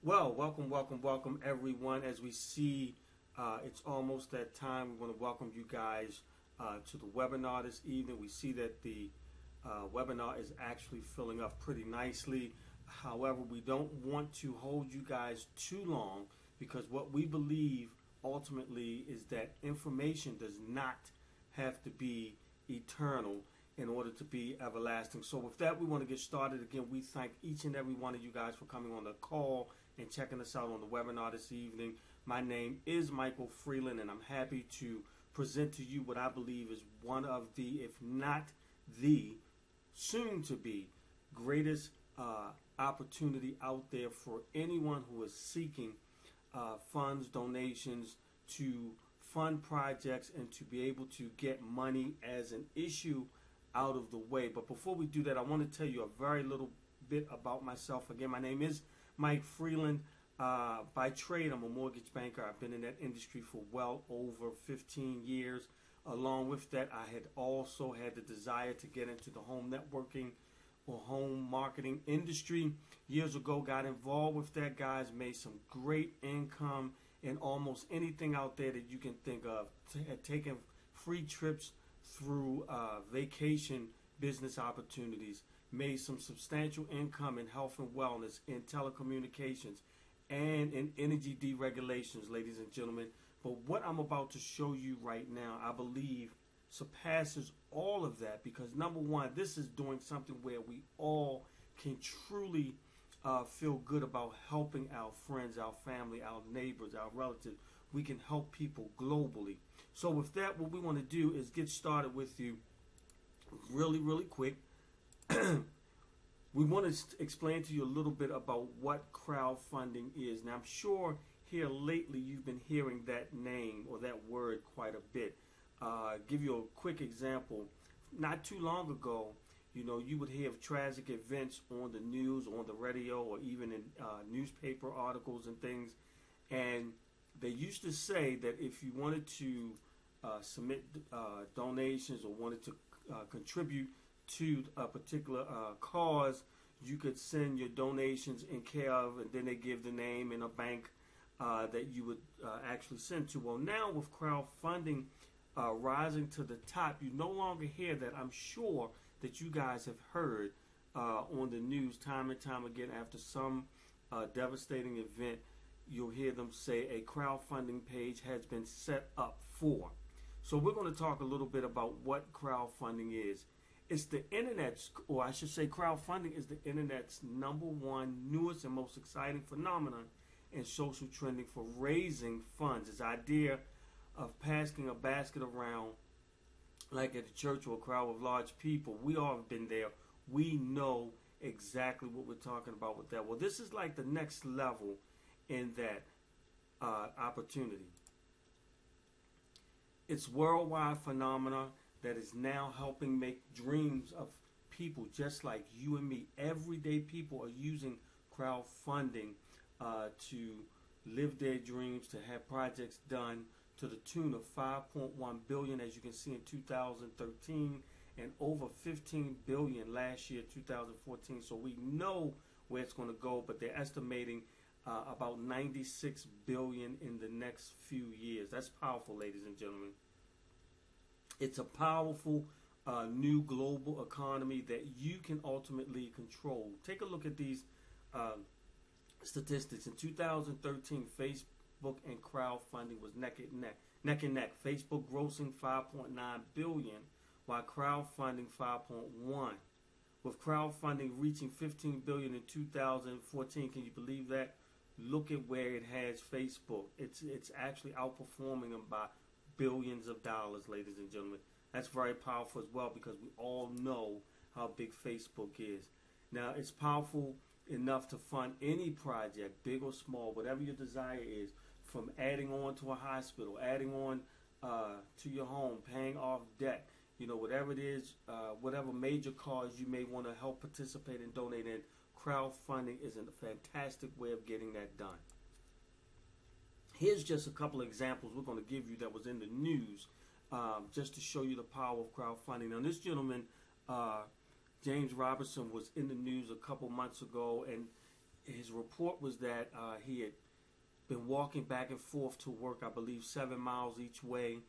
Well, welcome everyone. As we see, it's almost that time. We want to welcome you guys to the webinar this evening. We see that the webinar is actually filling up pretty nicely. However, we don't want to hold you guys too long because what we believe ultimately is that information does not have to be eternal in order to be everlasting. So with that, we want to get started. Again, we thank each and every one of you guys for coming on the call and checking us out on the webinar this evening. My name is Michael Freeland, and I'm happy to present to you what I believe is one of the, if not the, soon-to-be greatest opportunity out there for anyone who is seeking funds, donations to fund projects and to be able to get money as an issue out of the way. But before we do that, I want to tell you a very little bit about myself. Again, my name is Mike Freeland. By trade, I'm a mortgage banker. I've been in that industry for well over 15 years. Along with that, I had also had the desire to get into the home networking or home marketing industry. Years ago, got involved with that, guys, made some great income in almost anything out there that you can think of. Taking free trips through vacation business opportunities, made some substantial income in health and wellness, in telecommunications, and in energy deregulations, ladies and gentlemen. But what I'm about to show you right now, I believe, surpasses all of that because, number one, this is doing something where we all can truly feel good about helping our friends, our family, our neighbors, our relatives. We can help people globally. So with that, what we want to do is get started with you really quick. We want to explain to you a little bit about what crowdfunding is. Now, I'm sure here lately you've been hearing that name or that word quite a bit. Give you a quick example. Not too long ago, you would hear of tragic events on the news, on the radio, or even in newspaper articles and things. And they used to say that if you wanted to submit donations or wanted to contribute to a particular cause, you could send your donations in care of, and then they give the name and a bank that you would actually send to. Well, now with crowdfunding rising to the top, you no longer hear that. I'm sure that you guys have heard on the news time and time again after some devastating event, you'll hear them say a crowdfunding page has been set up for. So we're going to talk a little bit about what crowdfunding is. It's the internet's, or I should say crowdfunding is the internet's #1 newest and most exciting phenomenon in social trending for raising funds. This idea of passing a basket around like at a church or a crowd of large people. We all have been there. We know exactly what we're talking about with that. Well, this is like the next level in that opportunity. It's worldwide phenomena that is now helping make dreams of people just like you and me. Everyday people are using crowdfunding to live their dreams, to have projects done to the tune of $5.1 billion, as you can see in 2013, and over $15 billion last year, 2014. So we know where it's going to go, but they're estimating about $96 billion in the next few years. That's powerful, ladies and gentlemen. It's a powerful new global economy that you can ultimately control. Take a look at these statistics. In 2013, Facebook and crowdfunding was neck and neck. Facebook grossing $5.9 billion, while crowdfunding $5.1. With crowdfunding reaching $15 billion in 2014, can you believe that? Look at where it has Facebook. It's actually outperforming them by billions of dollars, ladies and gentlemen. That's very powerful as well because we all know how big Facebook is. Now, it's powerful enough to fund any project, big or small, whatever your desire is, from adding on to a hospital, adding on to your home, paying off debt, whatever it is, whatever major cause you may want to help participate and donate in. Crowdfunding is a fantastic way of getting that done. Here's just a couple of examples we're going to give you that was in the news just to show you the power of crowdfunding. Now, this gentleman, James Robertson, was in the news a couple months ago, and his report was that he had been walking back and forth to work, I believe 7 miles each way,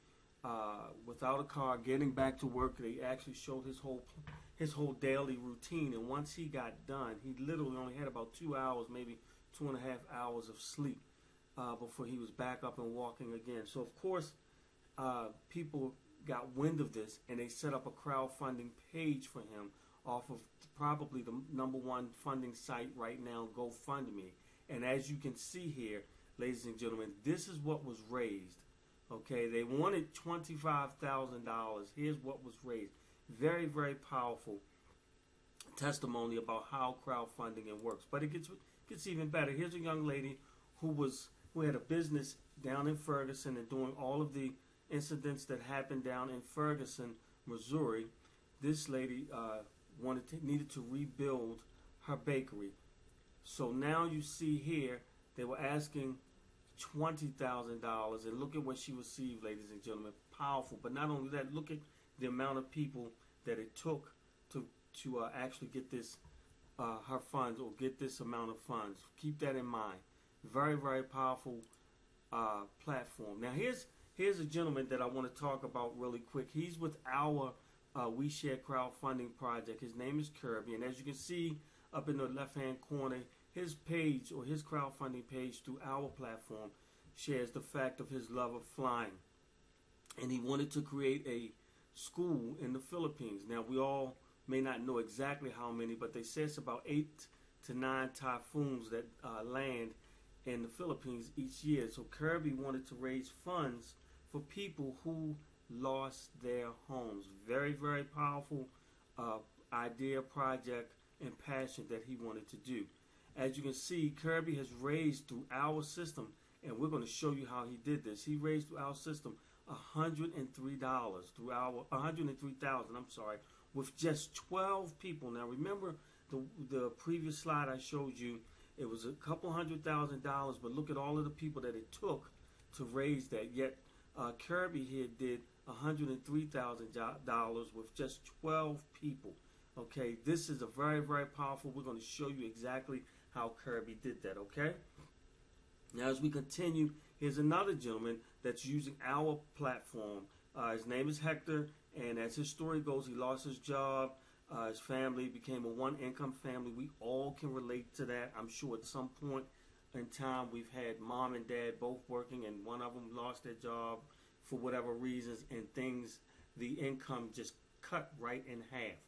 without a car, getting back to work. They actually showed his whole daily routine, and once he got done, he literally only had about 2 hours, maybe 2.5 hours of sleep before he was back up and walking again. So of course, people got wind of this, and they set up a crowdfunding page for him off of probably the #1 funding site right now, GoFundMe. And as you can see here, ladies and gentlemen, this is what was raised. Okay, they wanted $25,000. Here's what was raised. Very, very powerful testimony about how crowdfunding works. But it gets even better. Here's a young lady who had a business down in Ferguson and doing all of the incidents that happened down in Ferguson, Missouri. This lady needed to rebuild her bakery. So now you see here they were asking $20,000, and look at what she received, ladies and gentlemen. Powerful. But not only that, look at the amount of people that it took to actually get this her funds, or get this amount of funds. Keep that in mind. Very, very powerful platform. Now here's a gentleman that I want to talk about really quick. He's with our We Share crowdfunding project. His name is Kirby, and as you can see up in the left-hand corner, his page, or his crowdfunding page through our platform, shares the fact of his love of flying. And he wanted to create a school in the Philippines. Now, we all may not know exactly how many, but they say it's about 8 to 9 typhoons that land in the Philippines each year. So Kirby wanted to raise funds for people who lost their homes. Very, very powerful idea, project, and passion that he wanted to do. As you can see, Kirby has raised through our system, and we're going to show you how he did this. He raised through our system $103 through our $103,000. I'm sorry, with just 12 people. Now remember the previous slide I showed you. It was a couple $100,000, but look at all of the people that it took to raise that. Yet Kirby here did $103,000 with just 12 people. Okay, this is a very, very powerful. We're going to show you exactly how Kirby did that, okay? Now, as we continue, here's another gentleman that's using our platform. His name is Hector, and as his story goes, he lost his job. His family became a one-income family. We all can relate to that. I'm sure at some point in time we've had mom and dad both working, and one of them lost their job for whatever reasons, and the income just cut right in half.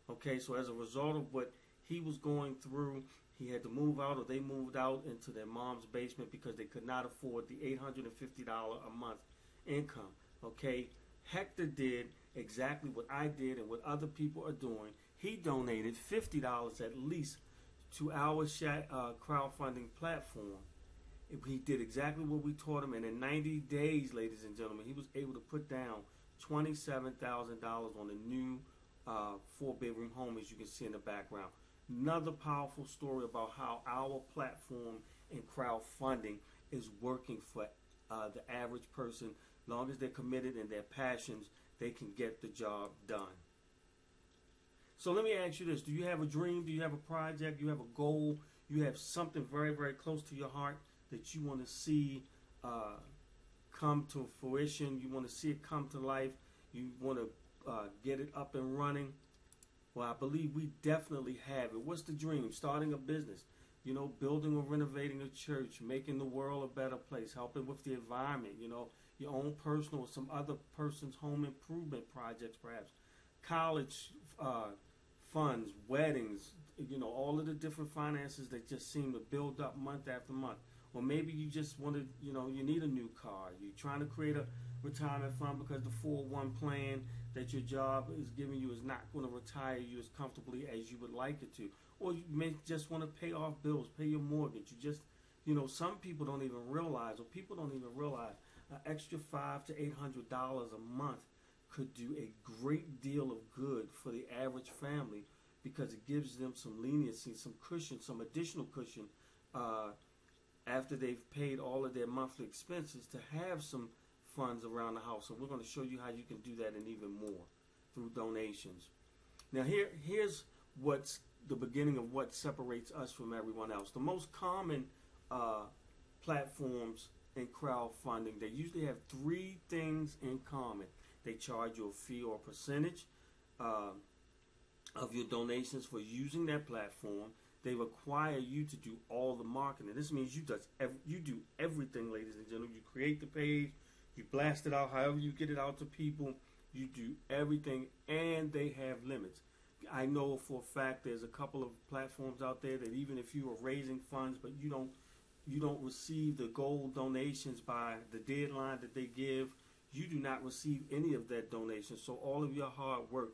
Okay, so as a result of what he was going through, he had to move out, or they moved out into their mom's basement because they could not afford the $850 a month income. Okay, Hector did exactly what I did and what other people are doing. He donated $50 at least to our crowdfunding platform. He did exactly what we taught him, and in 90 days, ladies and gentlemen, he was able to put down $27,000 on a new 4-bedroom home, as you can see in the background. Another powerful story about how our platform and crowdfunding is working for the average person. As long as they're committed and their passions, they can get the job done. So let me ask you this. Do you have a dream? Do you have a project? Do you have a goal? You have something very, very close to your heart that you want to see come to fruition. You want to see it come to life. You want to get it up and running. Well, I believe we definitely have it. What's the dream? Starting a business, building or renovating a church, making the world a better place, helping with the environment, your own personal or some other person's home improvement projects, perhaps, college funds, weddings, all of the different finances that just seem to build up month after month. Or maybe you just want to, you need a new car. You're trying to create a retirement fund because the 401 plan that your job is giving you is not going to retire you as comfortably as you would like it to. Or you may just want to pay off bills, pay your mortgage. You just, some people don't even realize, or people don't even realize, an extra $500 to $800 a month could do a great deal of good for the average family, because it gives them some leniency, some cushion, some additional cushion after they've paid all of their monthly expenses, to have some funds around the house. So we're going to show you how you can do that and even more through donations. Now here's what's the beginning of what separates us from everyone else. The most common platforms in crowdfunding, they usually have three things in common. They charge you a fee or a percentage of your donations for using that platform. They require you to do all the marketing. This means you do everything, ladies and gentlemen. You create the page, you blast it out however you get it out to people. You do everything, and they have limits. I know for a fact there's a couple of platforms out there that even if you are raising funds, but you don't receive the gold donations by the deadline that they give, you do not receive any of that donation. So all of your hard work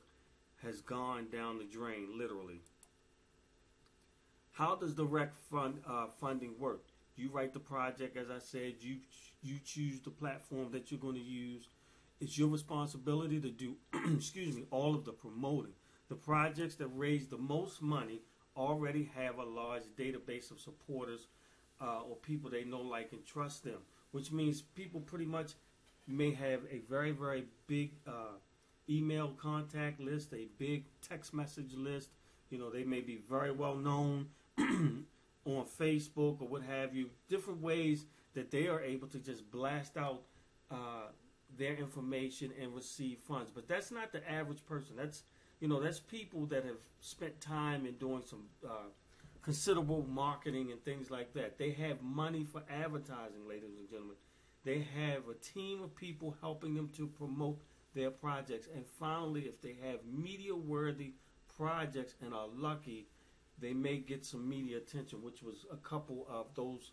has gone down the drain, literally. How does direct funding work? You write the project, as I said. You choose the platform that you're going to use. It's your responsibility to do, all of the promoting. The projects that raise the most money already have a large database of supporters or people they know, like, and trust them, which means people pretty much may have a very, very big email contact list, a big text message list. They may be very well known on Facebook or what have you. Different ways that they are able to just blast out their information and receive funds. But that's not the average person. That's people that have spent time in doing some considerable marketing and things like that. They have money for advertising, ladies and gentlemen. They have a team of people helping them to promote their projects. And finally, if they have media-worthy projects and are lucky, they may get some media attention, which was a couple of those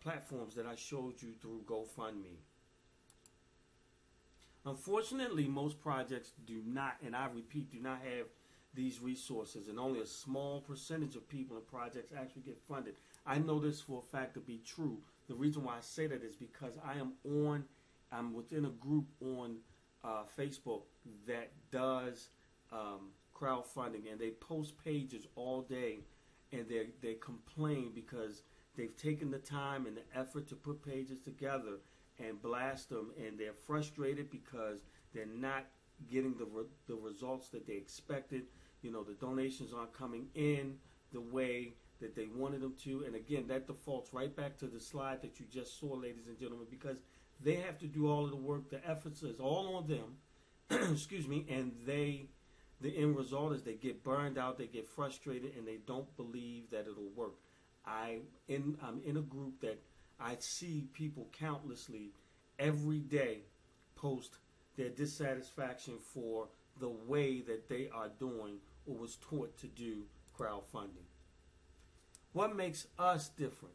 platforms that I showed you through GoFundMe. Unfortunately, most projects do not, and I repeat, do not have these resources, and only a small percentage of people and projects actually get funded. I know this for a fact to be true. The reason why I say that is because I'm within a group on Facebook that does crowdfunding, and they post pages all day, and they complain because they've taken the time and the effort to put pages together and blast them, and they're frustrated because they're not getting the results that they expected. The donations aren't coming in the way that they wanted them to. And again, that defaults right back to the slide that you just saw, ladies and gentlemen, because they have to do all of the work. The efforts is all on them, and the end result is they get burned out, they get frustrated, and they don't believe that it'll work. I'm in a group that I see people countlessly every day post their dissatisfaction for the way that they are doing or was taught to do crowdfunding. What makes us different?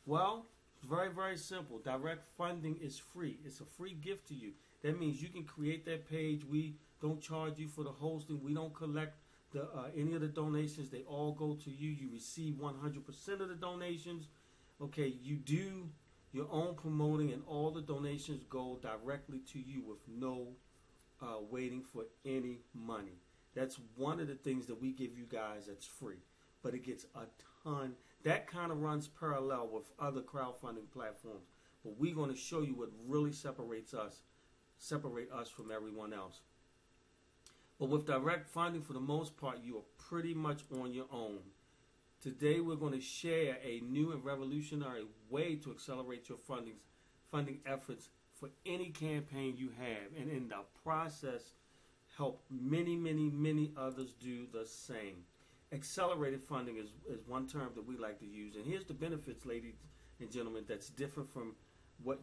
Well, it's very, very simple. Direct funding is free. It's a free gift to you. That means you can create that page. We don't charge you for the hosting. We don't collect any of the donations. They all go to you. You receive 100% of the donations. Okay, you do your own promoting, and all the donations go directly to you with no waiting for any money. That's one of the things that we give you guys that's free, but it gets a ton. That kind of runs parallel with other crowdfunding platforms, but we're going to show you what really separate us from everyone else. But with direct funding, for the most part, you are pretty much on your own. Today, we're going to share a new and revolutionary way to accelerate your funding efforts for any campaign you have, and in the process, help many, many, many others do the same. Accelerated funding is one term that we like to use, and here's the benefits, ladies and gentlemen, that's different from what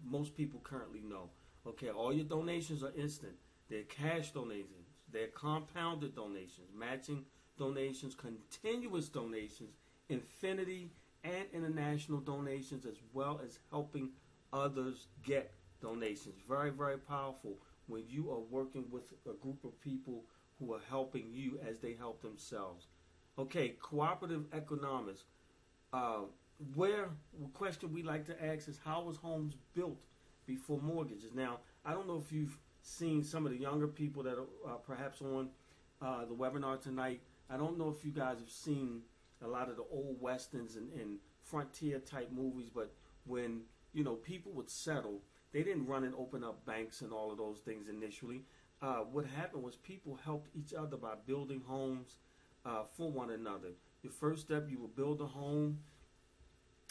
most people currently know. Okay, all your donations are instant. They're cash donations. They're compounded donations, matching donations, continuous donations, infinity and international donations, as well as helping others get donations. Very, very powerful when you are working with a group of people who are helping you as they help themselves. Okay, cooperative economics. The question we like to ask is, how was homes built before mortgages? Now, I don't know if you've seen some of the younger people that are perhaps on the webinar tonight. I don't know if you guys have seen a lot of the old westerns and frontier type movies, but when people would settle, they didn't run and open up banks and all of those things initially. what happened was people helped each other by building homes for one another. Your first step, you will build a home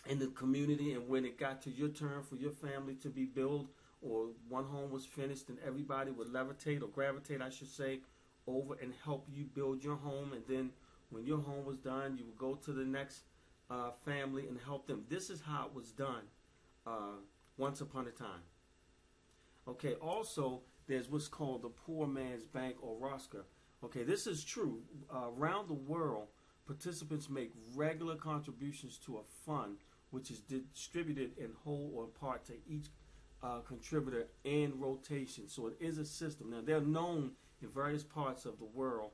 in the community, and when it got to your turn for your family to be built, or one home was finished, and everybody would levitate or gravitate, I should say, over and help you build your home. And then when your home was done, you would go to the next family and help them. This is how it was done once upon a time. Okay, also, there's what's called the Poor Man's Bank, or ROSCA. Okay, this is true. Around the world, participants make regular contributions to a fund which is distributed in whole or part to each contributor in rotation. So it is a system. Now, they're known in various parts of the world.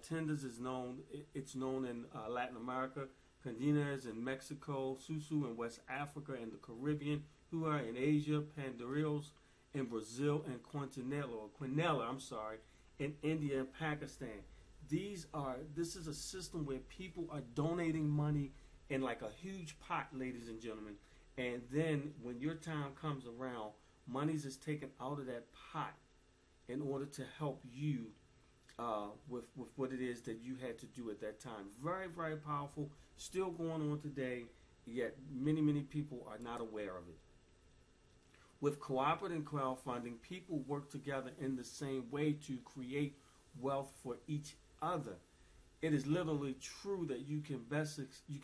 Tenders is known. It's known in Latin America, Candinas in Mexico, Susu in West Africa and the Caribbean, Hua in Asia, Panderos in Brazil, and Quinella, in India and Pakistan. This is a system where people are donating money in like a huge pot, ladies and gentlemen. And then when your time comes around, monies is taken out of that pot in order to help you with what it is that you had to do at that time. Very, very powerful. Still going on today, yet many, many people are not aware of it. With cooperative crowdfunding, people work together in the same way to create wealth for each other. It is literally true that you can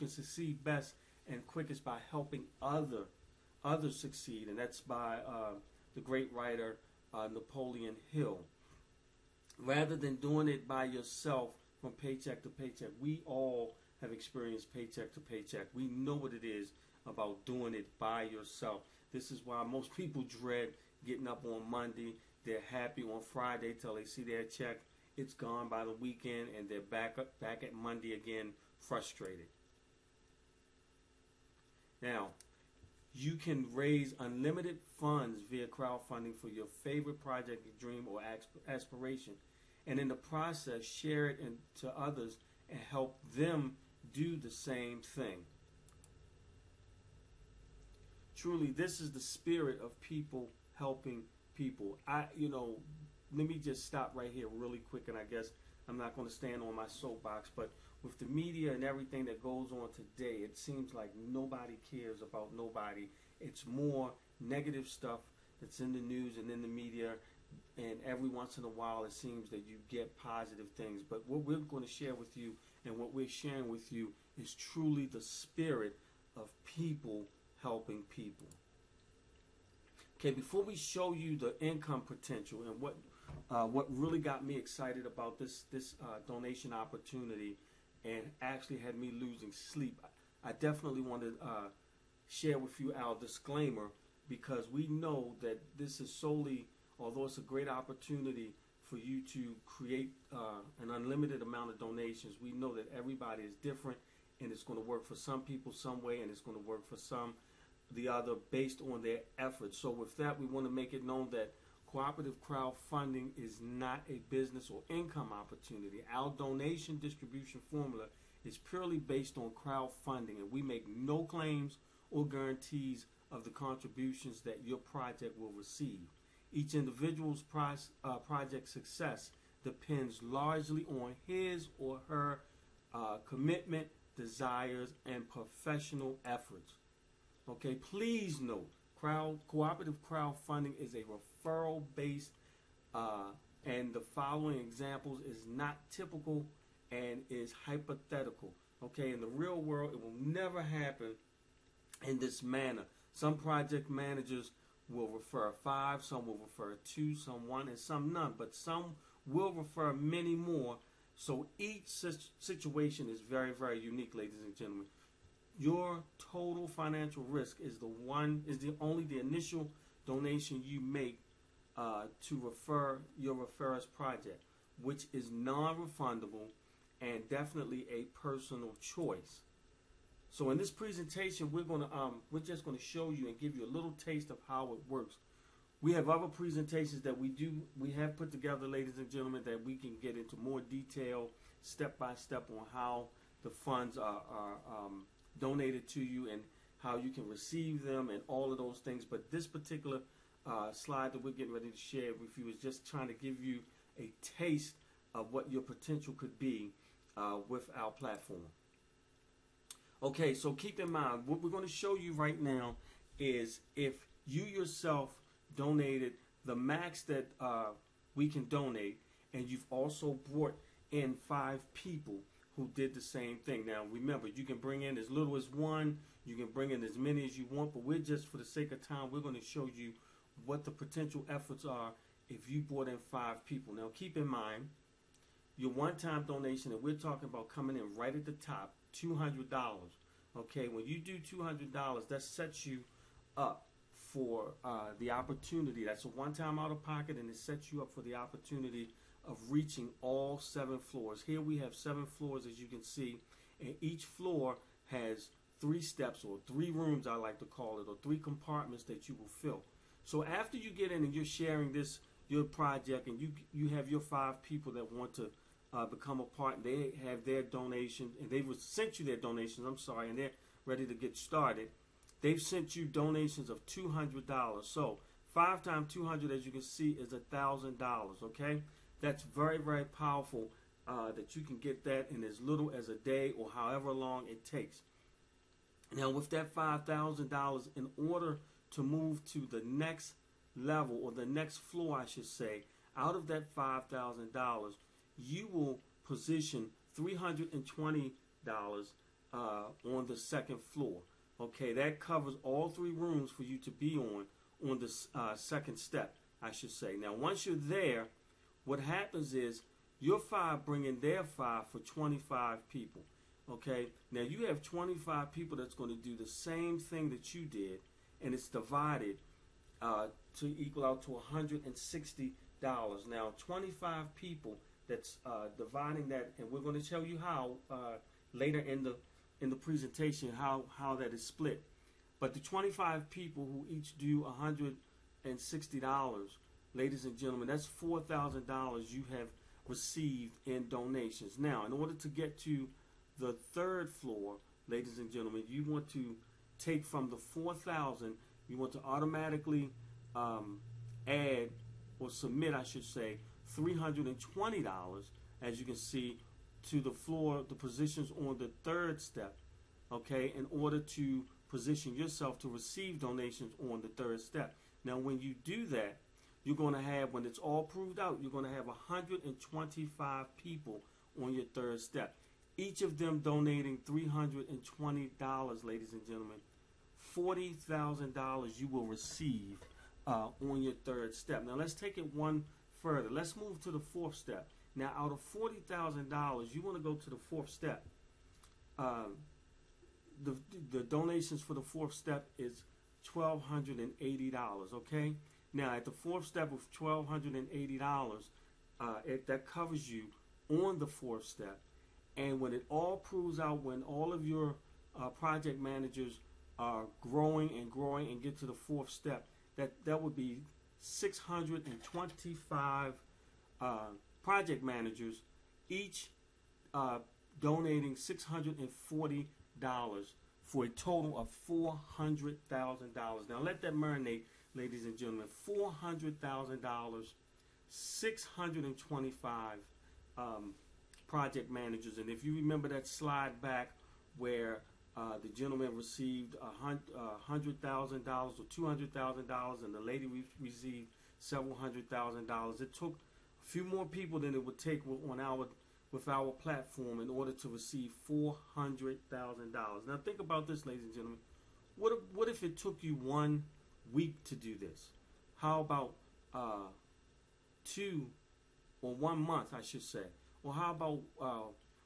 succeed best and quickest by helping others succeed, and that's by the great writer Napoleon Hill. Rather than doing it by yourself from paycheck to paycheck, we all have experienced paycheck to paycheck. We know what it is about doing it by yourself. This is why most people dread getting up on Monday. They're happy on Friday till they see their check. It's gone by the weekend, and they're back at Monday again, frustrated. Now, you can raise unlimited funds via crowdfunding for your favorite project, dream, or aspiration, and in the process, share it to others and help them do the same thing. Truly, this is the spirit of people helping people. Let me just stop right here really quick, and I guess I'm not going to stand on my soapbox, but with the media and everything that goes on today, it seems like nobody cares about nobody. It's more negative stuff that's in the news and in the media, and every once in a while it seems that you get positive things. But what we're going to share with you and what we're sharing with you is truly the spirit of people helping people. Okay, before we show you the income potential and what really got me excited about this donation opportunity and actually had me losing sleep, I definitely want to share with you our disclaimer, because we know that this is solely, although it's a great opportunity for you to create an unlimited amount of donations, we know that everybody is different, and it's going to work for some people some way, and it's going to work for some the other based on their efforts. So with that, we want to make it known that cooperative crowdfunding is not a business or income opportunity. Our donation distribution formula is purely based on crowdfunding, and we make no claims or guarantees of the contributions that your project will receive. Each individual's project success depends largely on his or her commitment, desires, and professional efforts. Okay, please note, cooperative crowdfunding is a referral-based, and the following examples is not typical and is hypothetical. Okay, in the real world, it will never happen in this manner. Some project managers will refer 5, some will refer 2, some 1, and some none, but some will refer many more. So each situation is very, very unique, ladies and gentlemen. Your total financial risk is the initial donation you make to refer your referral's project, which is non-refundable and definitely a personal choice. So in this presentation, we're just going to show you and give you a little taste of how it works. We have other presentations that we have put together, ladies and gentlemen, that we can get into more detail, step by step, on how the funds are donated to you and how you can receive them and all of those things. But this particular slide that we're getting ready to share with you is just trying to give you a taste of what your potential could be with our platform. Okay, so keep in mind, what we're going to show you right now is if you yourself donated the max that we can donate, and you've also brought in 5 people who did the same thing. Now, remember, you can bring in as little as 1, you can bring in as many as you want, but we're just, for the sake of time, we're going to show you what the potential efforts are if you brought in 5 people. Now, keep in mind, your one-time donation, and we're talking about coming in right at the top, $200. Okay, when you do $200, that sets you up for the opportunity. That's a one-time out-of-pocket, and it sets you up for the opportunity of reaching all 7 floors. Here we have 7 floors, as you can see, and each floor has 3 steps, or 3 rooms, I like to call it, or 3 compartments that you will fill. So after you get in and you're sharing this, your project, and you have your 5 people that want to become a part, and they have their donation, and they've sent you their donations, and they're ready to get started. They've sent you donations of $200. So 5 times 200, as you can see, is $1,000. Okay, that's very, very powerful that you can get that in as little as a day or however long it takes. Now, with that $5,000, in order to move to the next level, or the next floor, I should say, out of that $5,000, you will position $320 on the second floor. Okay, that covers all 3 rooms for you to be on the second step, I should say. Now, once you're there, what happens is your 5 bring in their 5 for 25 people. Okay, now you have 25 people that's going to do the same thing that you did, and it's divided to equal out to $160. Now, 25 people, that's dividing that, and we're going to tell you how later in the presentation how that is split. But the 25 people who each do $160, ladies and gentlemen, that's $4,000 you have received in donations. Now, in order to get to the 3rd floor, ladies and gentlemen, you want to take from the 4,000, you want to automatically add, or submit, I should say, $320, as you can see, to the floor, the positions on the 3rd step, okay, in order to position yourself to receive donations on the 3rd step. Now, when you do that, you're going to have, when it's all proved out, you're going to have 125 people on your 3rd step, each of them donating $320, ladies and gentlemen. $40,000 you will receive on your 3rd step. Now, let's take it one further. Let's move to the 4th step. Now, out of $40,000, you want to go to the 4th step. The donations for the 4th step is $1,280. Okay. Now, at the 4th step of $1,280, that covers you on the 4th step. And when it all proves out, when all of your project managers are growing and get to the 4th step, that would be 625 project managers, each donating $640 for a total of $400,000. Now, let that marinate, ladies and gentlemen. $400,000, 625 project managers. And if you remember that slide back where the gentleman received $100,000 or $200,000, and the lady received several $100,000, it took a few more people than it would take with our platform in order to receive $400,000. Now, think about this, ladies and gentlemen. What if it took you 1 week to do this? How about 2 or 1 month, I should say? Or how about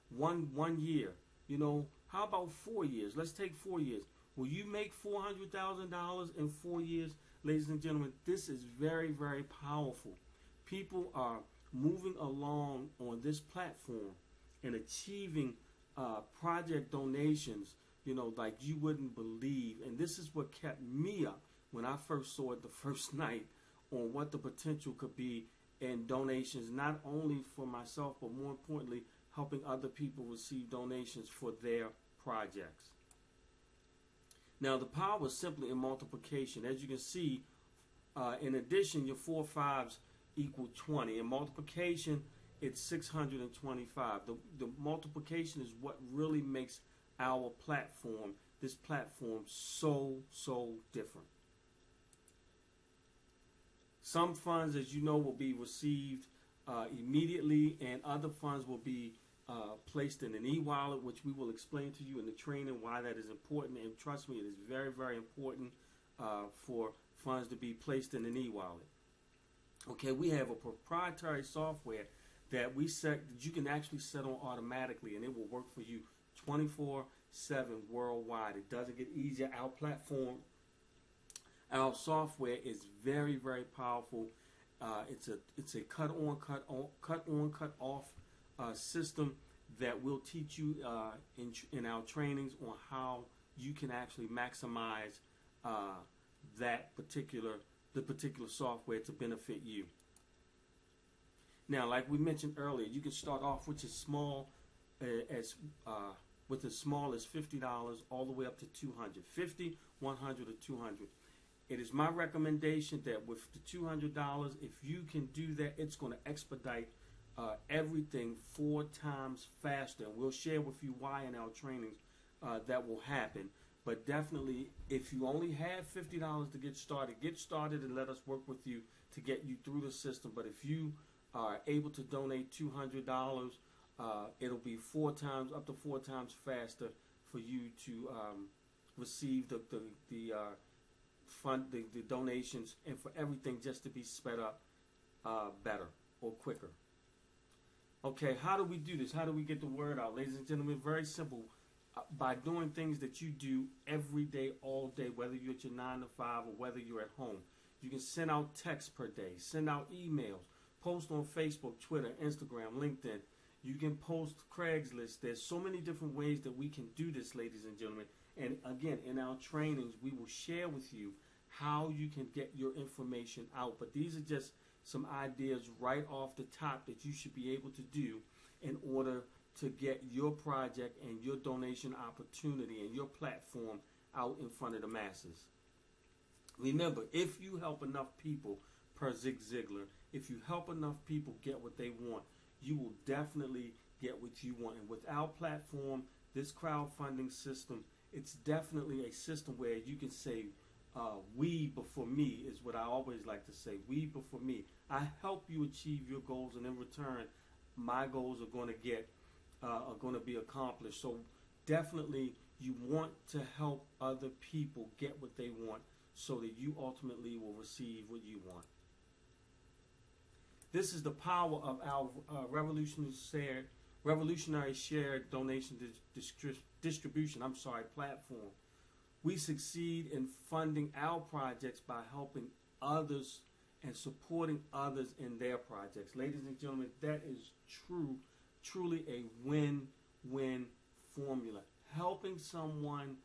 one year? You know, how about 4 years? Let's take 4 years. Will you make $400,000 in 4 years? Ladies and gentlemen, this is very, very powerful. People are moving along on this platform and achieving project donations, you know, like you wouldn't believe. And this is what kept me up when I first saw it the first night, on what the potential could be in donations, not only for myself, but more importantly, helping other people receive donations for their projects. Now, the power is simply in multiplication. As you can see, In addition, your 4 5s equal 20. In multiplication, it's 625. The multiplication is what really makes our platform, this platform, so different. Some funds, as you know, will be received immediately, and other funds will be placed in an e-wallet, which we will explain to you in the training why that is important. And trust me, it is very important for funds to be placed in an e-wallet. Okay, we have a proprietary software that we set that you can actually set on automatically, and it will work for you 24/7 worldwide. It doesn't get easier. Our platform, our software is very powerful. It's a cut on, cut off system that will teach you in our trainings on how you can actually maximize the particular software to benefit you. Now, like we mentioned earlier, you can start off with as small as $50 all the way up to $200, $50, $100, or $200. It is my recommendation that with the $200, if you can do that, it's going to expedite everything 4 times faster. And we'll share with you why in our trainings that will happen. But definitely, if you only have $50 to get started and let us work with you to get you through the system. But if you are able to donate $200, it'll be 4 times, up to 4 times faster for you to receive the donations, and for everything just to be sped up better or quicker. Okay, how do we do this? How do we get the word out? Ladies and gentlemen, very simple. By doing things that you do every day, all day, whether you're at your 9 to 5 or whether you're at home. You can send out texts per day, send out emails, post on Facebook, Twitter, Instagram, LinkedIn. You can post Craigslist. There's so many different ways that we can do this, ladies and gentlemen. And again, in our trainings, we will share with you how you can get your information out. But these are just some ideas right off the top that you should be able to do in order to get your project and your donation opportunity and your platform out in front of the masses. Remember, if you help enough people, per Zig Ziglar, if you help enough people get what they want, you will definitely get what you want. And with our platform, this crowdfunding system, it's definitely a system where you can say, we before me is what I always like to say. We before me. I help you achieve your goals, and in return, my goals are going to be accomplished. So definitely, you want to help other people get what they want, so that you ultimately will receive what you want. This is the power of our revolutionary shared donation distribution platform. We succeed in funding our projects by helping others and supporting others in their projects. Ladies and gentlemen, that is truly a win-win formula. Helping someone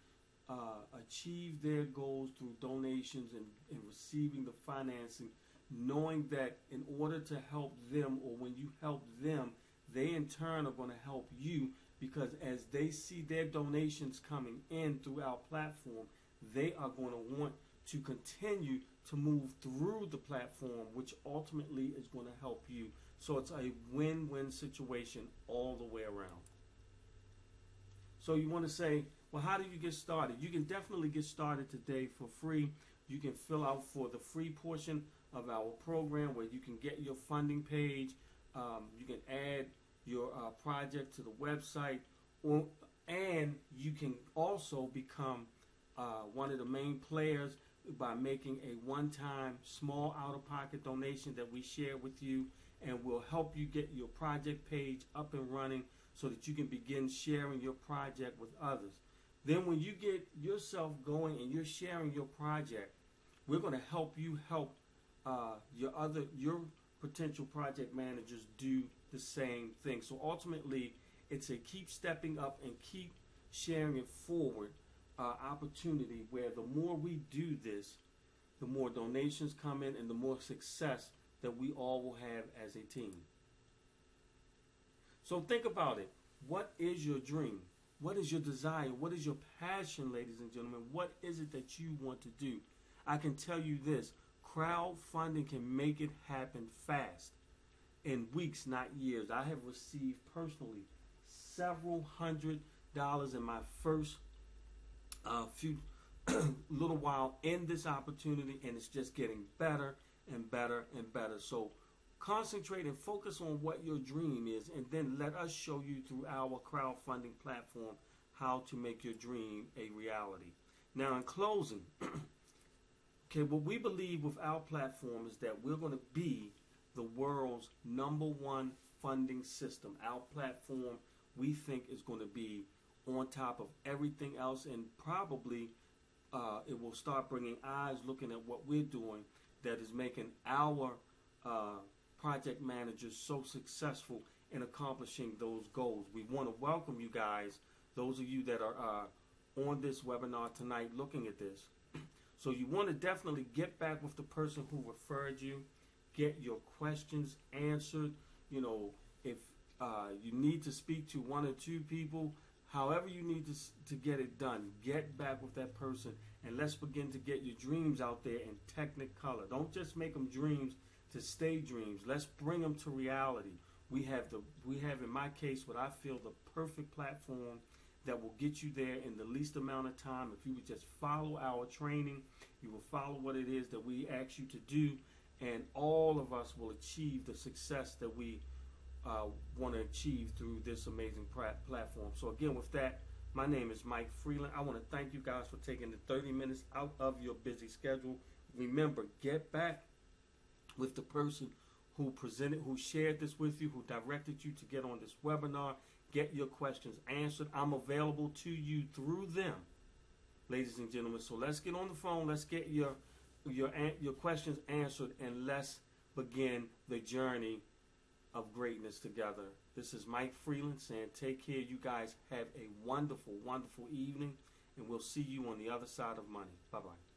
achieve their goals through donations and receiving the financing, knowing that in order to help them, or when you help them, they in turn are going to help you, because as they see their donations coming in through our platform, they are going to want to continue to move through the platform, which ultimately is going to help you. So it's a win-win situation all the way around. So you want to say, well, how do you get started? You can definitely get started today for free. You can fill out for the free portion of our program where you can get your funding page. You can add your project to the website, and you can also become one of the main players by making a one-time small out-of-pocket donation that we share with you, and we'll help you get your project page up and running so that you can begin sharing your project with others. Then when you get yourself going and you're sharing your project, we're going to help you help your potential project managers do the same thing. So ultimately, it's a keep stepping up and keep sharing it forward opportunity, where the more we do this, the more donations come in and the more success that we all will have as a team. So think about it. What is your dream? What is your desire? What is your passion, ladies and gentlemen? What is it that you want to do? I can tell you this. Crowdfunding can make it happen fast, in weeks, not years. I have received personally several $100s in my first few little while in this opportunity, and it's just getting better and better and better. So concentrate and focus on what your dream is, and then let us show you through our crowdfunding platform how to make your dream a reality. Now, in closing, okay, what we believe with our platform is that we're going to be the world's #1 funding system. Our platform, we think, is going to be on top of everything else, and probably it will start bringing eyes looking at what we're doing that is making our project managers so successful in accomplishing those goals. We want to welcome you guys, those of you that are on this webinar tonight looking at this. So you want to definitely get back with the person who referred you, get your questions answered. You know, if you need to speak to 1 or 2 people, however you need to get it done, get back with that person, and let's begin to get your dreams out there in technicolor. Don't just make them dreams to stay dreams. Let's bring them to reality. We have, in my case, what I feel the perfect platform that will get you there in the least amount of time. If you would just follow our training, you will follow what it is that we ask you to do, and all of us will achieve the success that we want to achieve through this amazing platform. So again, with that, my name is Mike Freeland. I want to thank you guys for taking the 30 minutes out of your busy schedule. Remember, get back with the person who shared this with you, who directed you to get on this webinar. Get your questions answered. I'm available to you through them, ladies and gentlemen. So let's get on the phone. Let's get your questions answered, and let's begin the journey of greatness together. This is Mike Freeland saying take care. You guys have a wonderful, wonderful evening, and we'll see you on the other side of money. Bye-bye.